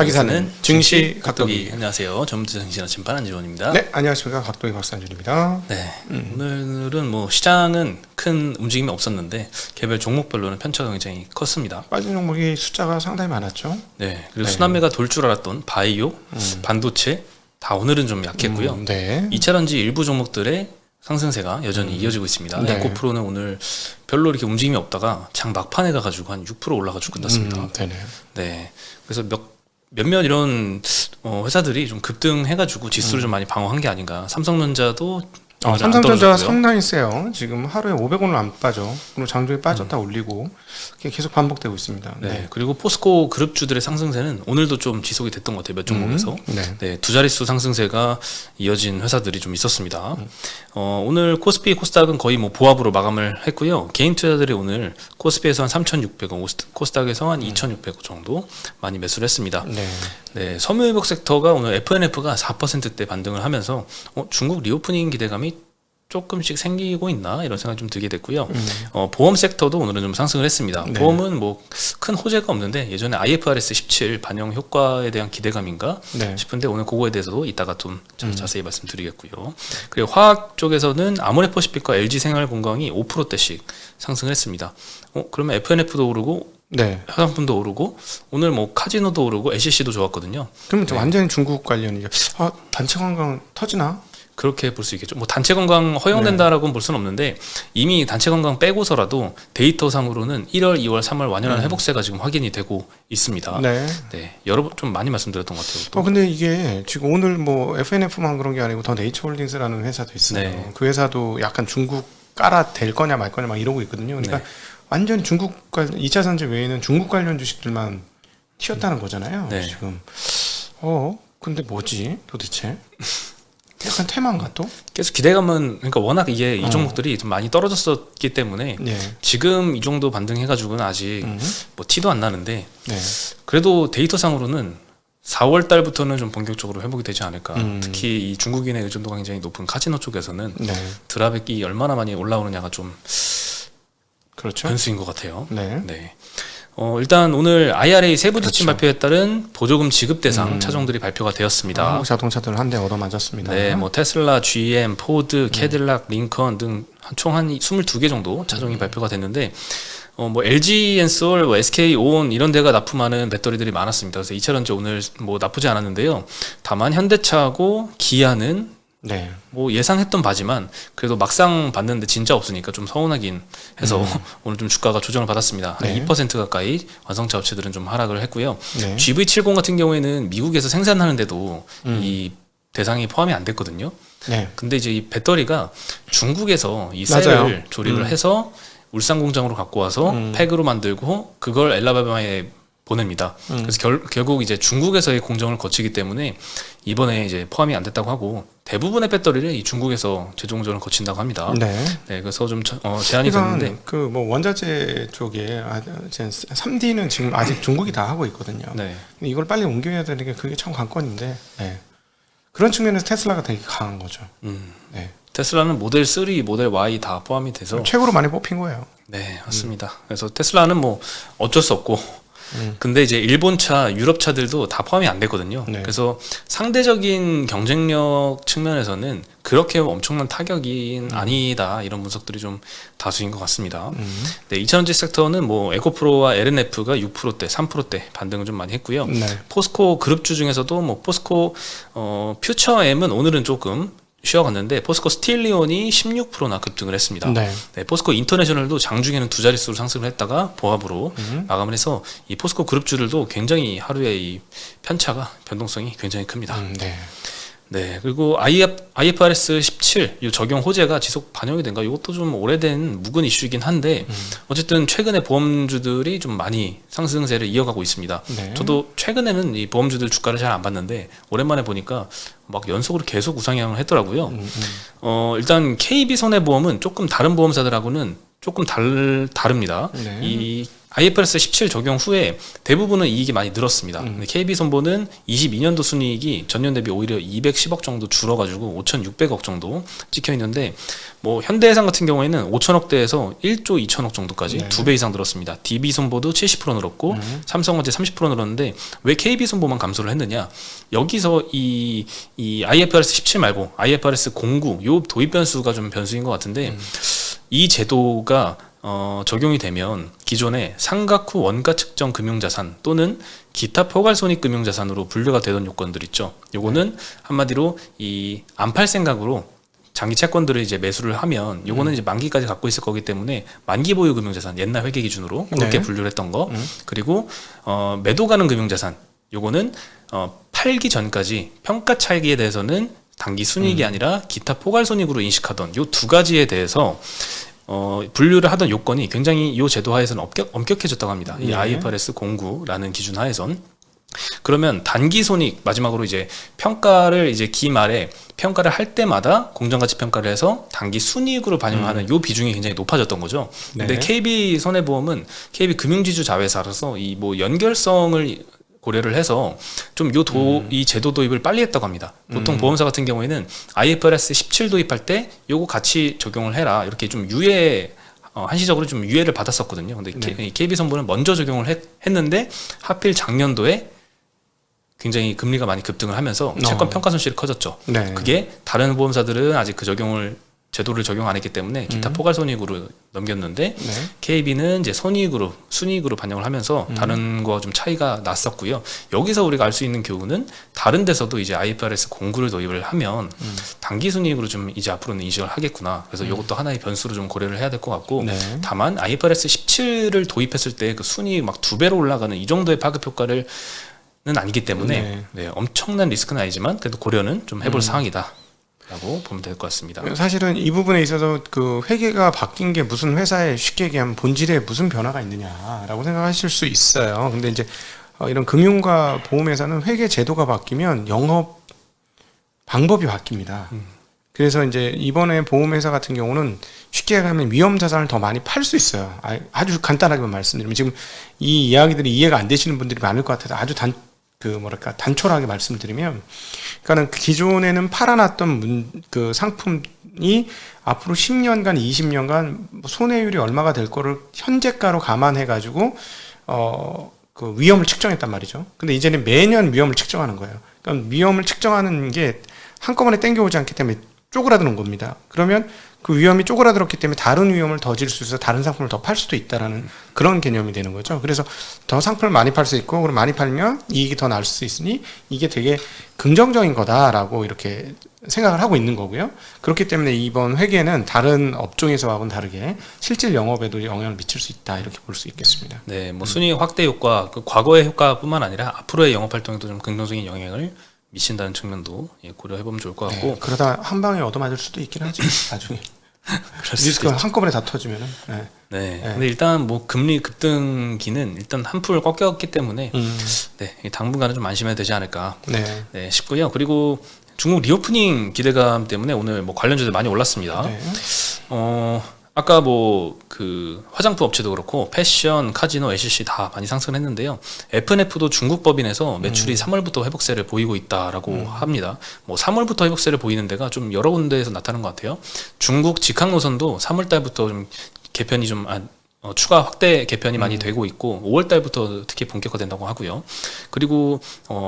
가기사는 증시 각도기. 안녕하세요. 전문투자 증시나 심판 안지원입니다. 네, 안녕하십니까. 각도기 박상준입니다. 네, 오늘은 뭐 시장은 큰 움직임이 없었는데 개별 종목별로는 편차가 굉장히 컸습니다. 빠진 종목이 숫자가 상당히 많았죠. 네, 그리고 순환매가 돌 줄 알았던 바이오, 반도체 다 오늘은 좀 약했고요. 네. 2차전지 일부 종목들의 상승세가 여전히 이어지고 있습니다. 네. 에코프로는 오늘 별로 이렇게 움직임이 없다가 장 막판에 가가지고 한 6% 올라가지고 끝났습니다. 네네. 네, 그래서 몇몇 이런 회사들이 좀 급등해가지고 지수를 좀 많이 방어한 게 아닌가. 삼성전자도 삼성전자가 상당히 세요. 지금 하루에 500원을 안 빠져. 그리고 장중에 빠졌다 올리고 계속 반복되고 있습니다. 네. 그리고 포스코 그룹주들의 상승세는 오늘도 좀 지속이 됐던 것 같아요. 몇 종목에서. 네, 두 자릿수 상승세가 이어진 회사들이 좀 있었습니다. 오늘 코스피, 코스닥은 거의 뭐 보합으로 마감을 했고요. 개인 투자들이 오늘 코스피에서 한 3,600원, 코스닥에서 한 2,600원 정도 많이 매수를 했습니다. 네, 섬유유복 섹터가 오늘 FNF가 4%대 반등을 하면서 중국 리오프닝 기대감이 조금씩 생기고 있나 이런 생각이 좀 들게 됐고요. 보험 섹터도 오늘은 좀 상승을 했습니다. 네. 보험은 뭐 큰 호재가 없는데 예전에 IFRS 17 반영 효과에 대한 기대감인가 싶은데 오늘 그거에 대해서도 이따가 좀 자세히 말씀드리겠고요. 그리고 화학 쪽에서는 아모레퍼시픽과 LG생활건강이 5%대씩 상승을 했습니다. 그러면 FNF도 오르고 화장품도 오르고 오늘 뭐 카지노도 오르고 LCC도 좋았거든요. 그러면 완전히 중국 관련이죠. 단체 관광 터지나? 그렇게 볼 수 있겠죠. 뭐 단체 관광 허용된다라고는 볼 수는 없는데 이미 단체 관광 빼고서라도 데이터상으로는 1월, 2월, 3월 완연한 회복세가 지금 확인이 되고 있습니다. 네, 여러 번 좀 많이 말씀드렸던 것 같아요. 근데 이게 지금 오늘 뭐 FNF만 그런 게 아니고 더 네이처홀딩스라는 회사도 있어요. 네. 그 회사도 약간 중국 깔아 될 거냐 말 거냐 막 이러고 있거든요. 그러니까 완전 중국 2차 전지 외에는 중국 관련 주식들만 튀었다는 거잖아요. 지금. 근데 뭐지 도대체? 약간 테마인가 또? 계속 기대감은 그러니까 워낙 이게 이 종목들이 좀 많이 떨어졌었기 때문에 지금 이 정도 반등해가지고는 아직 뭐 티도 안 나는데 그래도 데이터상으로는 4월 달부터는 좀 본격적으로 회복이 되지 않을까. 특히 이 중국인의 의존도가 굉장히 높은 카지노 쪽에서는 드랍액이 얼마나 많이 올라오느냐가 좀 변수인 것 같아요. 일단 오늘 IRA 세부 지침 발표에 따른 보조금 지급 대상 차종들이 발표가 되었습니다. 한국 자동차들 한 대 얻어맞았습니다. 네, 뭐 테슬라, GM, 포드, 캐딜락, 링컨 등 총 한 22개 정도 차종이 발표가 됐는데 뭐 LG 엔솔, 뭐 SK 온 이런 데가 납품하는 배터리들이 많았습니다. 그래서 2차전지 오늘 뭐 나쁘지 않았는데요. 다만 현대차하고 기아는 뭐 예상했던 바지만 그래도 막상 봤는데 진짜 없으니까 좀 서운하긴 해서 오늘 좀 주가가 조정을 받았습니다. 2% 가까이 완성차 업체들은 좀 하락을 했고요. GV70 같은 경우에는 미국에서 생산하는데도 이 대상이 포함이 안 됐거든요. 근데 이제 이 배터리가 중국에서 이 셀을 조립을 해서 울산 공장으로 갖고 와서 팩으로 만들고 그걸 엘라바마에 보냅니다. 그래서 결국 이제 중국에서의 공정을 거치기 때문에 이번에 이제 포함이 안 됐다고 하고 대부분의 배터리를 이 중국에서 제조 공정을 거친다고 합니다. 그래서 좀 제한이 됐는데 그 뭐 원자재 쪽에 3D는 지금 아직 중국이 다 하고 있거든요. 근데 이걸 빨리 옮겨야 되는 게 그게 참 관건인데 그런 측면에서 테슬라가 되게 강한 거죠. 테슬라는 모델 3, 모델 Y 다 포함이 돼서 최고로 많이 뽑힌 거예요. 네, 맞습니다. 그래서 테슬라는 뭐 어쩔 수 없고 근데 이제 일본차, 유럽차들도 다 포함이 안 됐거든요. 그래서 상대적인 경쟁력 측면에서는 그렇게 엄청난 타격이 아니다 이런 분석들이 좀 다수인 것 같습니다. 2차전지 섹터는 뭐 에코프로와 LNF가 6%대, 3%대 반등을 좀 많이 했고요. 포스코 그룹주 중에서도 뭐 포스코 퓨처엠은 오늘은 조금 쉬어갔는데 포스코 스틸리온이 16%나 급등을 했습니다. 포스코 인터내셔널도 장중에는 두 자릿수로 상승을 했다가 보합으로 마감을 해서 이 포스코 그룹주들도 굉장히 하루에 이 편차가 변동성이 굉장히 큽니다. 그리고 IFRS 17 이 적용 호재가 지속 반영이 된가? 이것도 좀 오래된 묵은 이슈이긴 한데 어쨌든 최근에 보험주들이 좀 많이 상승세를 이어가고 있습니다. 저도 최근에는 이 보험주들 주가를 잘 안 봤는데 오랜만에 보니까 막 연속으로 계속 우상향을 했더라고요. 일단 KB손해보험은 조금 다른 보험사들하고는 조금 다릅니다. 이 IFRS 17 적용 후에 대부분은 이익이 많이 늘었습니다. 근데 KB손보는 22년도 순이익이 전년 대비 오히려 210억 정도 줄어가지고 5,600억 정도 찍혀 있는데 뭐 현대해상 같은 경우에는 5천억대에서 1조 2천억 정도까지 네. 2배 이상 늘었습니다. DB손보도 70% 늘었고 삼성화재 30% 늘었는데 왜 KB손보만 감소를 했느냐? 여기서 이 IFRS 17 말고 IFRS 09 요 도입 변수가 좀 변수인 것 같은데 이 제도가 적용이 되면 기존의 상각 후 원가 측정 금융자산 또는 기타 포괄 손익 금융자산으로 분류가 되던 요건들 있죠. 요거는 한마디로 이 안 팔 생각으로 장기 채권들을 이제 매수를 하면 요거는 이제 만기까지 갖고 있을 거기 때문에 만기 보유 금융자산 옛날 회계 기준으로 그렇게 네. 분류를 했던 거. 그리고 매도 가능 금융자산 요거는 팔기 전까지 평가 차익에 대해서는 단기 순이익이 아니라 기타 포괄 손익으로 인식하던 요 두 가지에 대해서 분류를 하던 요건이 굉장히 이 제도 하에서는 엄격해졌다고 합니다. 이 네. IFRS 09라는 기준 하에선. 그러면 단기 손익 마지막으로 이제 평가를 이제 기말에 평가를 할 때마다 공정가치 평가를 해서 단기 순이익으로 반영하는 요 비중이 굉장히 높아졌던 거죠. 근데 네. KB 손해보험은 KB 금융지주 자회사라서 이 뭐 연결성을 고려를 해서 좀 이 제도 도입을 빨리 했다고 합니다. 보통 보험사 같은 경우에는 IFRS 17 도입할 때 요거 같이 적용을 해라 이렇게 좀 한시적으로 좀 유예를 받았었거든요. 근데 네. KB손보는 먼저 적용을 했는데 하필 작년도에 굉장히 금리가 많이 급등을 하면서 채권 평가 손실이 커졌죠. 네. 그게 다른 보험사들은 아직 그 제도를 적용 안 했기 때문에 기타 포괄 손익으로 넘겼는데 네. KB는 이제 순이익으로 반영을 하면서 다른 거와 좀 차이가 났었고요. 여기서 우리가 알 수 있는 교훈은 다른 데서도 이제 IFRS 09를 도입을 하면 단기 순이익으로 좀 이제 앞으로는 인식을 하겠구나. 그래서 이것도 하나의 변수로 좀 고려를 해야 될 것 같고 네. 다만 IFRS 17을 도입했을 때 그 순이익 막 2배로 올라가는 이 정도의 파급 효과를 는 아니기 때문에 네. 네, 엄청난 리스크는 아니지만 그래도 고려는 좀 해볼 사항이다. 라고 보면 될 것 같습니다. 사실은 이 부분에 있어서 그 회계가 바뀐 게 무슨 회사에 쉽게 얘기하면 본질에 무슨 변화가 있느냐라고 생각하실 수 있어요. 근데 이제 이런 금융과 보험회사는 회계 제도가 바뀌면 영업 방법이 바뀝니다. 그래서 이제 이번에 보험회사 같은 경우는 쉽게 얘기하면 위험 자산을 더 많이 팔 수 있어요. 아주 간단하게만 말씀드리면 지금 이 이야기들이 이해가 안 되시는 분들이 많을 것 같아서 아주 단촐하게 말씀드리면, 그러니까는 기존에는 팔아놨던 그 상품이 앞으로 10년간, 20년간 손해율이 얼마가 될 거를 현재가로 감안해가지고 그 위험을 측정했단 말이죠. 근데 이제는 매년 위험을 측정하는 거예요. 그러니까 위험을 측정하는 게 한꺼번에 땡겨오지 않기 때문에 쪼그라드는 겁니다. 그러면 그 위험이 쪼그라들었기 때문에 다른 위험을 더 질 수 있어서 다른 상품을 더 팔 수도 있다라는 그런 개념이 되는 거죠. 그래서 더 상품을 많이 팔 수 있고, 그럼 많이 팔면 이익이 더 날 수 있으니 이게 되게 긍정적인 거다라고 이렇게 생각을 하고 있는 거고요. 그렇기 때문에 이번 회계는 다른 업종에서와는 다르게 실질 영업에도 영향을 미칠 수 있다, 이렇게 볼 수 있겠습니다. 네, 뭐 순이익 확대 효과, 그 과거의 효과뿐만 아니라 앞으로의 영업 활동에도 좀 긍정적인 영향을 미친다는 측면도 고려해보면 좋을 것 같고. 네, 그러다 한 방에 얻어맞을 수도 있긴 하지 나중에. 리스크가 한꺼번에 다 터지면은. 네. 네. 근데 일단 뭐 금리 급등기는 일단 한풀 꺾였기 때문에 네, 당분간은 좀 안심해야 되지 않을까 네. 네, 싶고요. 그리고 중국 리오프닝 기대감 때문에 오늘 뭐 관련주들 많이 올랐습니다. 네. 아까 뭐 그 화장품 업체도 그렇고 패션, 카지노, LCC 다 많이 상승했는데요. F&F도 중국 법인에서 매출이 3월부터 회복세를 보이고 있다라고 합니다. 뭐 3월부터 회복세를 보이는 데가 좀 여러 군데에서 나타난 것 같아요. 중국 직항 노선도 3월 달부터 좀 개편이 좀 추가 확대 개편이 많이 되고 있고 5월 달부터 특히 본격화된다고 하고요. 그리고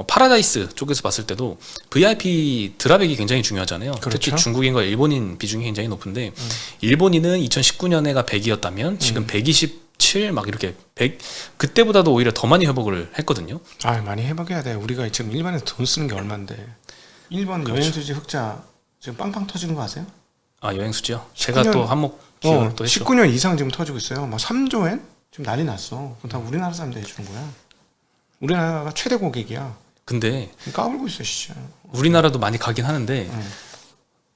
파라다이스 쪽에서 봤을 때도 VIP 드랍액이 굉장히 중요하잖아요. 그렇죠. 특히 중국인과 일본인 비중이 굉장히 높은데 일본인은 2019년에가 100이었다면 지금 127 막 이렇게 100 그때보다도 오히려 더 많이 회복을 했거든요. 많이 회복해야 돼. 우리가 지금 일본에서 돈 쓰는 게 얼마인데. 일본 그렇죠. 여행수지 흑자 지금 빵빵 터지는 거 아세요? 여행수지요. 제가 또 한몫 기여를 또 했죠. 19년 이상 지금 터지고 있어요. 막 3조엔 지금 난리 났어. 그건 다 우리나라 사람들 해주는 거야. 우리나라가 최대 고객이야. 근데 까불고 있어, 진짜. 우리나라도 많이 가긴 하는데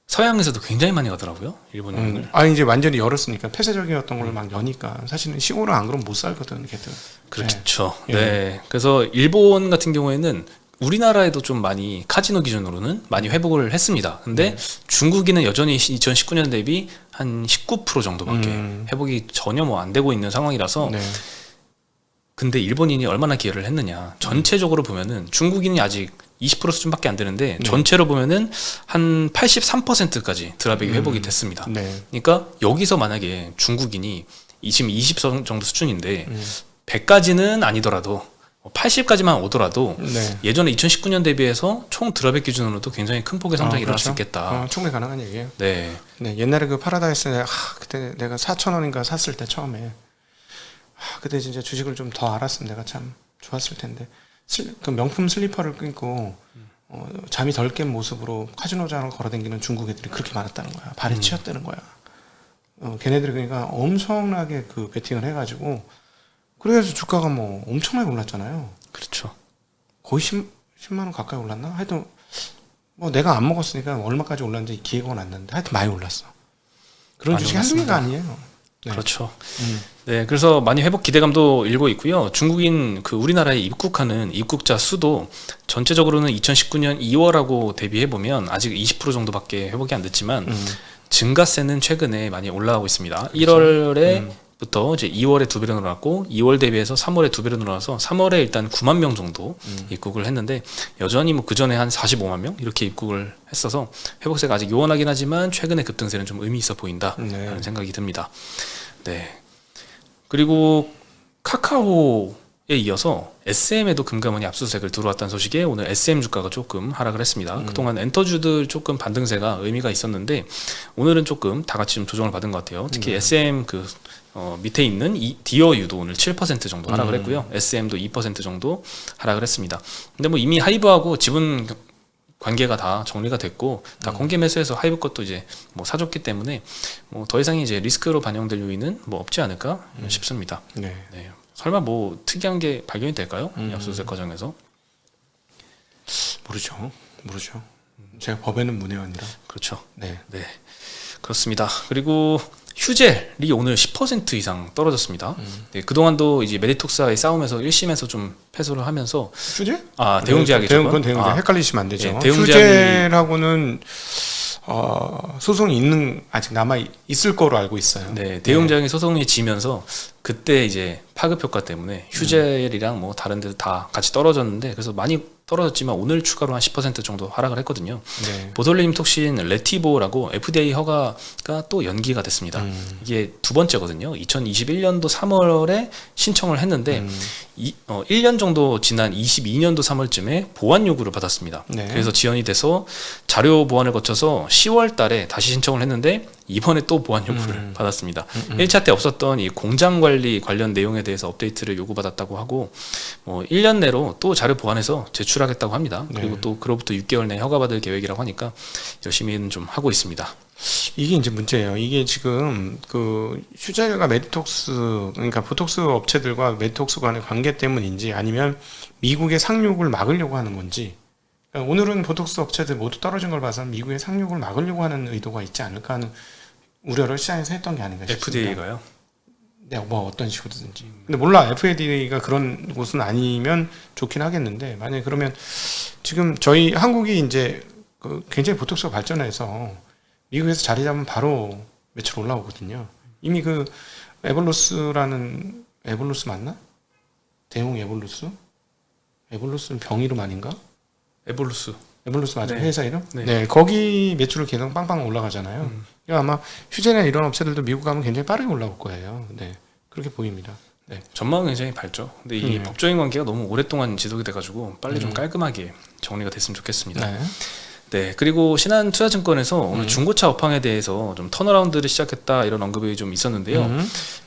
서양에서도 굉장히 많이 가더라고요. 일본 여행을. 이제 완전히 열었으니까 폐쇄적이었던 걸 막 여니까 사실은 시골은 안 그러면 못 살거든, 걔들. 그렇죠. 네. 네. 그래서 일본 같은 경우에는 우리나라에도 좀 많이 카지노 기준으로는 많이 회복을 했습니다. 근데 중국인은 여전히 2019년 대비 한 19% 정도밖에 회복이 전혀 뭐 안 되고 있는 상황이라서 네. 근데 일본인이 얼마나 기여를 했느냐. 전체적으로 보면은 중국인이 아직 20% 수준밖에 안 되는데 전체로 보면은 한 83%까지 드랍액이 회복이 됐습니다. 그러니까 여기서 만약에 중국인이 지금 20 정도 수준인데 100까지는 아니더라도 80까지만 오더라도 예전에 2019년 대비해서 총 드랍액 기준으로도 굉장히 큰 폭의 성장이 일어날 수 있겠다. 충분히 가능한 얘기예요. 네. 옛날에 그 파라다이스 그때 내가 4,000원인가 샀을 때 처음에 그때 진짜 주식을 좀 더 알았으면 내가 참 좋았을 텐데 그 명품 슬리퍼를 끊고 잠이 덜 깬 모습으로 카지노장을 걸어다니는 중국 애들이 그렇게 많았다는 거야. 발이 치였다는 거야. 걔네들이 그러니까 엄청나게 그 베팅을 해가지고 그래서 주가가 뭐 엄청나게 올랐잖아요. 그렇죠. 거의 10만 원 가까이 올랐나? 하여튼 뭐 내가 안 먹었으니까 얼마까지 올랐는지 기억은 안 나는데 하여튼 많이 올랐어. 그런 주식이 한두 개가 아니에요. 그렇죠. 네, 그래서 많이 회복 기대감도 일고 있고요. 중국인 그 우리나라에 입국하는 입국자 수도 전체적으로는 2019년 2월하고 대비해 보면 아직 20% 정도밖에 회복이 안 됐지만 증가세는 최근에 많이 올라가고 있습니다. 1월에 부터 이제 2월에 2배로 늘어났고 2월 대비해서 3월에 2배로 늘어나서 3월에 일단 9만 명 정도 입국을 했는데 여전히 뭐 그 전에 한 45만 명 이렇게 입국을 했어서 회복세가 아직 요원하긴 하지만 최근의 급등세는 좀 의미 있어 보인다라는 생각이 듭니다. 네. 그리고 카카오에 이어서 SM에도 금감원이 압수수색을 들어왔다는 소식에 오늘 SM 주가가 조금 하락을 했습니다. 그동안 엔터주들 조금 반등세가 의미가 있었는데 오늘은 조금 다 같이 좀 조정을 받은 것 같아요. 특히 SM 밑에 있는 이 디어유도 오늘 7% 정도 하락을 했고요. SM도 2% 정도 하락을 했습니다. 근데 뭐 이미 하이브하고 지분 관계가 다 정리가 됐고 다 공개 매수해서 하이브 것도 이제 뭐 사줬기 때문에 뭐 더 이상 이제 리스크로 반영될 요인은 뭐 없지 않을까 싶습니다. 네. 설마 뭐 특이한 게 발견이 될까요? 압수수색 과정에서? 모르죠. 제가 법에는 문외한이라. 그렇죠. 네. 그렇습니다. 그리고 휴젤이 오늘 10% 이상 떨어졌습니다. 네, 그동안도 이제 메디톡스와의 싸움에서 1심에서 좀 패소를 하면서 휴젤? 대웅제약이죠. 그건 대웅제약. 헷갈리시면 안 되죠. 네, 휴젤하고는 소송이 아직 남아 있을 거로 알고 있어요. 네, 대웅제약이 소송이 지면서 그때 이제 파급 효과 때문에 휴젤이랑 뭐 다른 데도 다 같이 떨어졌는데 그래서 많이 떨어졌지만 오늘 추가로 한 10% 정도 하락을 했거든요. 보톨리눔 톡신 레티보라고 FDA 허가가 또 연기가 됐습니다. 이게 두 번째거든요. 2021년도 3월에 신청을 했는데 1년 정도 지난 22년도 3월쯤에 보완 요구를 받았습니다. 그래서 지연이 돼서 자료 보완을 거쳐서 10월 달에 다시 신청을 했는데 이번에 또 보완 요구를 받았습니다. 1차 때 없었던 이 공장 관리 관련 내용에 대해서 업데이트를 요구받았다고 하고 1년 내로 또 자료 보완해서 제출하겠다고 합니다. 그리고 또 그로부터 6개월 내에 허가받을 계획이라고 하니까 열심히는 좀 하고 있습니다. 이게 이제 문제예요. 이게 지금 그 휴젤과 메디톡스 그러니까 보톡스 업체들과 메디톡스 간의 관계 때문인지 아니면 미국의 상륙을 막으려고 하는 건지 그러니까 오늘은 보톡스 업체들 모두 떨어진 걸 봐서 미국의 상륙을 막으려고 하는 의도가 있지 않을까 하는 우려를 시장에서 했던 게 아닌가 싶습니다. FDA가요? 네, 뭐 어떤 식으로든지. 근데 몰라. FDA가 그런 곳은 아니면 좋긴 하겠는데 만약에 그러면 지금 저희 한국이 이제 굉장히 보톡스가 발전해서 미국에서 자리 잡으면 바로 매출 올라오거든요. 이미 그 에볼루스라는 에볼루스 맞나? 대웅 에볼루스? 에볼루스는 병 이름 아닌가? 에볼루스 맞아요. 네. 회사 이름? 네. 네, 거기 매출을 계속 빵빵 올라가잖아요. 그러니까 아마 휴재나 이런 업체들도 미국 가면 굉장히 빠르게 올라올 거예요. 네, 그렇게 보입니다. 네. 전망은 굉장히 밝죠. 근데 이 법적인 관계가 너무 오랫동안 지속이 돼가지고 빨리 좀 깔끔하게 정리가 됐으면 좋겠습니다. 네, 그리고 신한투자증권에서 오늘 중고차 업황에 대해서 좀 턴어라운드를 시작했다 이런 언급이 좀 있었는데요.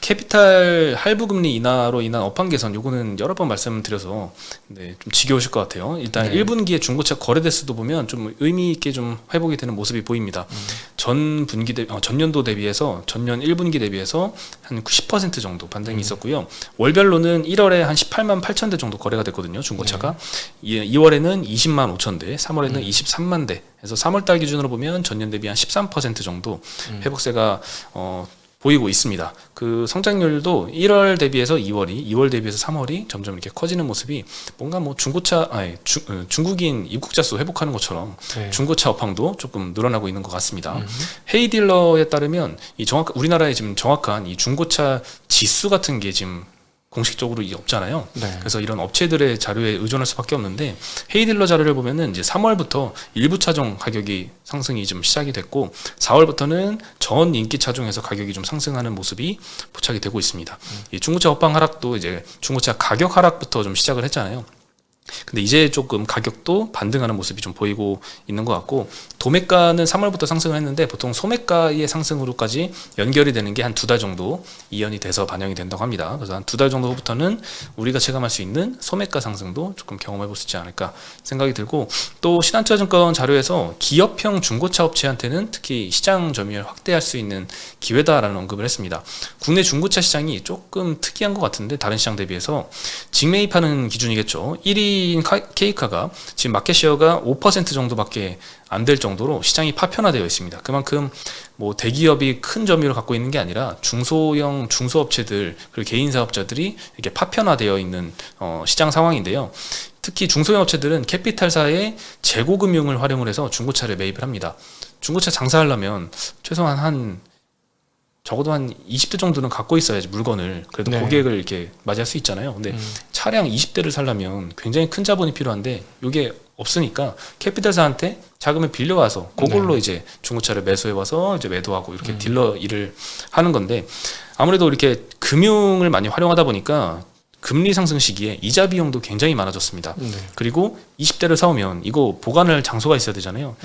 캐피탈 할부 금리 인하로 인한 업황 개선 요거는 여러 번 말씀드려서 좀 지겨우실 것 같아요. 일단 1분기에 중고차 거래 대수도 보면 좀 의미 있게 좀 회복이 되는 모습이 보입니다. 전년도 대비해서 전년 1분기 대비해서 한 10% 정도 반등이 있었고요. 월별로는 1월에 한 18만 8천 대 정도 거래가 됐거든요. 중고차가 2월에는 20만 5천 대, 3월에는 23만 대. 그래서 3월달 기준으로 보면 전년 대비 한 13% 정도 회복세가 보이고 있습니다. 그 성장률도 1월 대비해서 2월 대비해서 3월이 점점 이렇게 커지는 모습이 뭔가 뭐 중국인 입국자 수 회복하는 것처럼 중고차 업황도 조금 늘어나고 있는 것 같습니다. 헤이딜러에 따르면 우리나라에 지금 정확한 이 중고차 지수 같은 게 지금 공식적으로 이게 없잖아요. 네. 그래서 이런 업체들의 자료에 의존할 수밖에 없는데 헤이딜러 자료를 보면은 이제 3월부터 일부 차종 가격이 상승이 좀 시작이 됐고 4월부터는 전 인기 차종에서 가격이 좀 상승하는 모습이 포착이 되고 있습니다. 이 중고차 업황 하락도 이제 중고차 가격 하락부터 좀 시작을 했잖아요. 근데 이제 조금 가격도 반등하는 모습이 좀 보이고 있는 것 같고 도매가는 3월부터 상승을 했는데 보통 소매가의 상승으로까지 연결이 되는 게 한 2달 정도 이연이 돼서 반영이 된다고 합니다. 그래서 한 2달 정도 후부터는 우리가 체감할 수 있는 소매가 상승도 조금 경험해 볼 수 있지 않을까 생각이 들고 또 신한투자증권 자료에서 기업형 중고차 업체한테는 특히 시장 점유율 확대할 수 있는 기회다라는 언급을 했습니다. 국내 중고차 시장이 조금 특이한 것 같은데 다른 시장 대비해서 직매입하는 기준이겠죠. 1위인 케이카가 지금 마켓시어가 5% 정도밖에 안 될 정도로 시장이 파편화되어 있습니다. 그만큼 뭐 대기업이 큰 점유율을 갖고 있는 게 아니라 중소형 중소업체들 그리고 개인 사업자들이 이렇게 파편화되어 있는 시장 상황인데요. 특히 중소형 업체들은 캐피탈사의 재고금융을 활용을 해서 중고차를 매입을 합니다. 중고차 장사하려면 최소한 적어도 한 20대 정도는 갖고 있어야지 물건을 그래도 네. 고객을 이렇게 맞이할 수 있잖아요. 근데 차량 20대를 사려면 굉장히 큰 자본이 필요한데 이게 없으니까 캐피탈사한테 자금을 빌려와서 그걸로 이제 중고차를 매수해 와서 이제 매도하고 이렇게 딜러 일을 하는 건데 아무래도 이렇게 금융을 많이 활용하다 보니까 금리 상승 시기에 이자 비용도 굉장히 많아졌습니다. 그리고 20대를 사오면 이거 보관할 장소가 있어야 되잖아요.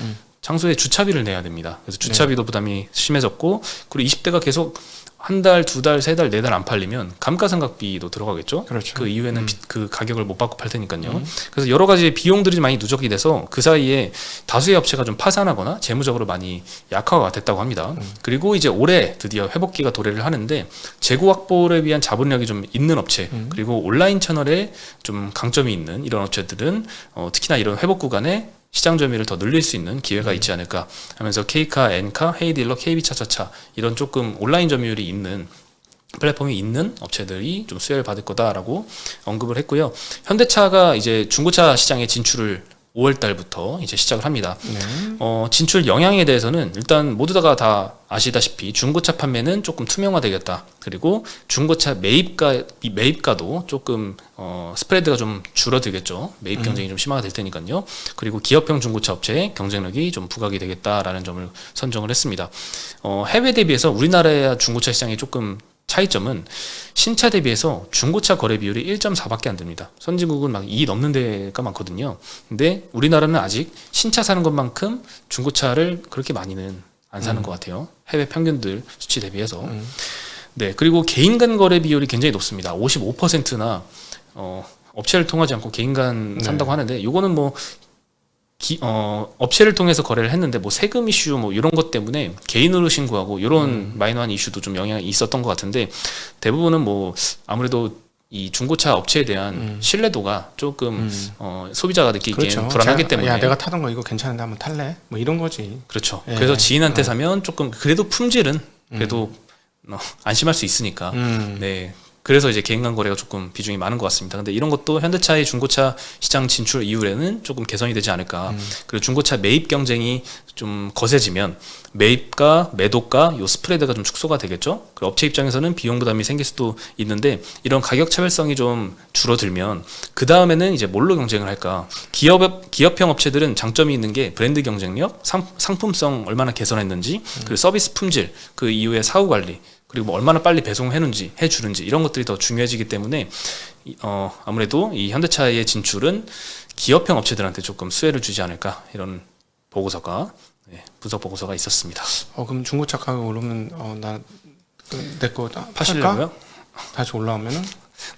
장소에 주차비를 내야 됩니다. 그래서 주차비도 부담이 심해졌고 그리고 20대가 계속 한 달, 두 달, 세 달, 네 달 안 팔리면 감가상각비도 들어가겠죠. 그렇죠. 그 이후에는 그 가격을 못 받고 팔 테니까요. 그래서 여러 가지 비용들이 많이 누적이 돼서 그 사이에 다수의 업체가 좀 파산하거나 재무적으로 많이 약화가 됐다고 합니다. 그리고 이제 올해 드디어 회복기가 도래를 하는데 재고 확보를 위한 자본력이 좀 있는 업체 그리고 온라인 채널에 좀 강점이 있는 이런 업체들은 특히나 이런 회복 구간에 시장 점유율을 더 늘릴 수 있는 기회가 있지 않을까 하면서 K카, N카, 헤이딜러, KB차차차 이런 조금 온라인 점유율이 있는 플랫폼이 있는 업체들이 좀 수혜를 받을 거다라고 언급을 했고요. 현대차가 이제 중고차 시장에 진출을 5월 달부터 이제 시작을 합니다. 진출 영향에 대해서는 일단 모두 다 아시다시피 중고차 판매는 조금 투명화되겠다. 그리고 중고차 매입가도 조금 스프레드가 좀 줄어들겠죠. 매입 경쟁이 좀 심화가 될 테니까요. 그리고 기업형 중고차 업체의 경쟁력이 좀 부각이 되겠다라는 점을 선정을 했습니다. 해외 대비해서 우리나라의 중고차 시장이 조금 차이점은 신차 대비해서 중고차 거래 비율이 1.4밖에 안 됩니다. 선진국은 막 2 넘는 데가 많거든요. 근데 우리나라는 아직 신차 사는 것만큼 중고차를 그렇게 많이는 안 사는 것 같아요. 해외 평균들 수치 대비해서. 네, 그리고 개인 간 거래 비율이 굉장히 높습니다. 55%나 업체를 통하지 않고 개인 간 산다고 하는데 이거는 뭐 업체를 통해서 거래를 했는데 뭐 세금 이슈 뭐 이런 것 때문에 개인으로 신고하고 이런 마이너한 이슈도 좀 영향이 있었던 것 같은데 대부분은 뭐 아무래도 이 중고차 업체에 대한 신뢰도가 조금 소비자가 느끼기엔 그렇죠. 불안하기 때문에 야 내가 타던 거 이거 괜찮은데 한번 탈래? 뭐 이런 거지. 그렇죠. 예. 그래서 지인한테 사면 조금 그래도 품질은 그래도 안심할 수 있으니까 네. 그래서 이제 개인 간 거래가 조금 비중이 많은 것 같습니다. 근데 이런 것도 현대차의 중고차 시장 진출 이후에는 조금 개선이 되지 않을까. 그리고 중고차 매입 경쟁이 좀 거세지면 매입가, 매도가 요 스프레드가 좀 축소가 되겠죠. 그리고 업체 입장에서는 비용 부담이 생길 수도 있는데 이런 가격 차별성이 좀 줄어들면 그 다음에는 이제 뭘로 경쟁을 할까? 기업형 업체들은 장점이 있는 게 브랜드 경쟁력, 상품성 얼마나 개선했는지, 그리고 서비스 품질, 그 이후에 사후 관리. 그리고 뭐 얼마나 빨리 배송해주는지 이런 것들이 더 중요해지기 때문에 아무래도 이 현대차의 진출은 기업형 업체들한테 조금 수혜를 주지 않을까 이런 보고서가 분석 보고서가 있었습니다. 그럼 중고차 가격 오르면 내 거 파시려고요? 다시 올라오면은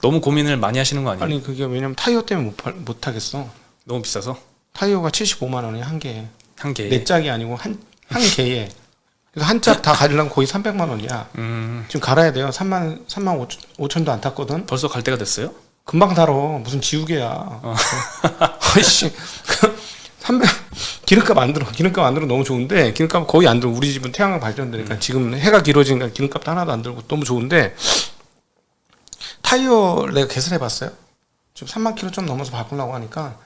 너무 고민을 많이 하시는 거 아니에요? 아니 그게 왜냐면 타이어 때문에 못 하겠어. 너무 비싸서? 타이어가 75만 원에 한 개. 한 개. 네 짝이 아니고 한 개에. 그래서 한 짝 다 가지려면 거의 300만 원이야. 지금 갈아야 돼요. 3만 5천도 안 탔거든. 벌써 갈 때가 됐어요? 금방 달어. 무슨 지우개야. 아이씨. 300 기름값 안 들어. 기름값 안 들어 너무 좋은데 기름값 거의 안 들어. 우리 집은 태양광 발전되니까 지금 해가 길어지니까 기름값도 하나도 안 들고 너무 좋은데 타이어 내가 계산해 봤어요. 지금 3만 킬로 좀 넘어서 바꾸려고 하니까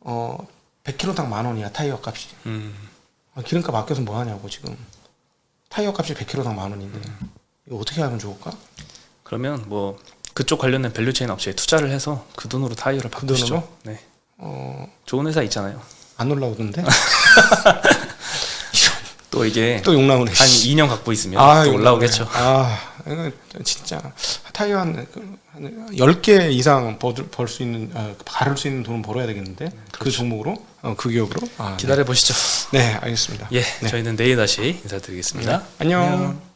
100킬로당 10,000원이야 타이어 값이. 기름값 아껴서 뭐 하냐고 지금. 타이어 값이 100kg당 10,000원인데 이거 어떻게 하면 좋을까? 그러면 뭐 그쪽 관련된 밸류체인 업체에 투자를 해서 그 돈으로 타이어를 바꾸시죠. 네. 좋은 회사 있잖아요. 안 올라오던데? 또 이게 또 욕 나오네. 한 2년 갖고 있으면 또 올라오겠죠. 이거 진짜 타이어 한 10개 이상 벌 수 있는 가를 수 있는 돈은 벌어야 되겠는데 그렇죠. 그 종목으로 그 기업으로 기다려 보시죠. 네, 알겠습니다. 예, 네. 저희는 내일 다시 인사드리겠습니다. 네. 안녕.